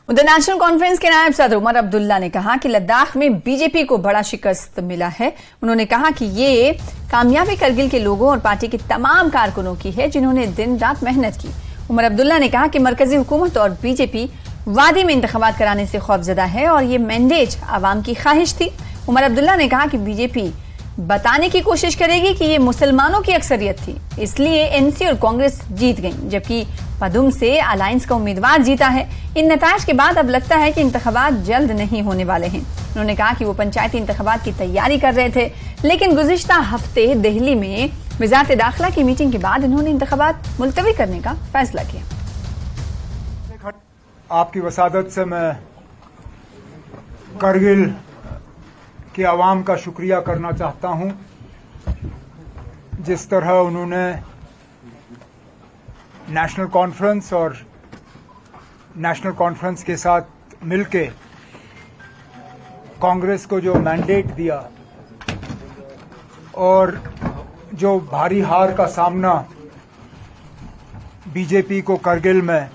उधर national conference के नायब सदर उमर अब्दुल्ला ने कहा कि लद्दाख में बीजेपी को बड़ा शिकस्त मिला है। उन्होंने कहा कि ये कामयाबी करगिल के लोगों और पार्टी के तमाम कारकुनों की है जिन्होंने दिन रात मेहनत की। उमर अब्दुल्ला ने कहा कि मरकजी हुकूमत और बीजेपी वादी में इंतखाबात कराने से खौफजदा है और ये मैंडेट आवाम की ख्वाहिश थी। उमर अब्दुल्ला ने कहा कि बीजेपी बताने की कोशिश करेगी कि ये मुसलमानों की अक्सरियत थी, इसलिए एनसी और कांग्रेस जीत गई, जबकि पदुम से अलायंस का उम्मीदवार जीता है। इन नतायज के बाद अब लगता है कि इंतखाबात जल्द नहीं होने वाले हैं। उन्होंने कहा कि वो पंचायती इंतखाबात की तैयारी कर रहे थे, लेकिन गुज़िश्ता हफ्ते दिल्ली में वज़ारत दाखिला की मीटिंग के बाद इन्होंने इंतखाबात मुलतवी करने का फैसला किया। आपकी वसादत से मैं करगिल के अवाम का शुक्रिया करना चाहता हूं। जिस तरह उन्होंने नेशनल कॉन्फ्रेंस और नेशनल कॉन्फ्रेंस के साथ मिलके कांग्रेस को जो मैंडेट दिया और जो भारी हार का सामना बीजेपी को करगिल में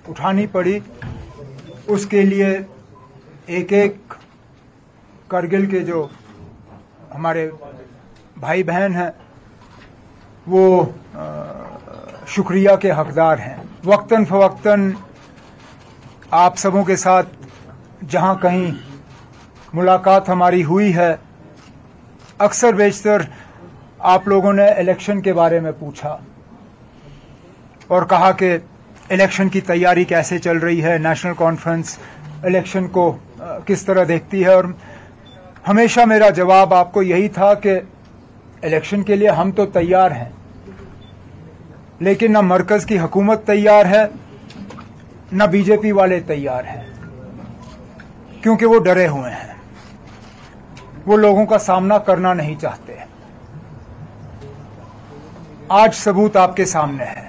उठानी पड़ी, उसके लिए एक एक करगिल के जो हमारे भाई बहन हैं वो शुक्रिया के हकदार हैं। वक्तन फवक्तन आप सबों के साथ जहां कहीं मुलाकात हमारी हुई है, अक्सर बेशतर आप लोगों ने इलेक्शन के बारे में पूछा और कहा कि इलेक्शन की तैयारी कैसे चल रही है, नेशनल कॉन्फ्रेंस इलेक्शन को किस तरह देखती है। और हमेशा मेरा जवाब आपको यही था कि इलेक्शन के लिए हम तो तैयार हैं, लेकिन न मरकज की हुकूमत तैयार है, न बीजेपी वाले तैयार हैं, क्योंकि वो डरे हुए हैं, वो लोगों का सामना करना नहीं चाहते। आज सबूत आपके सामने है।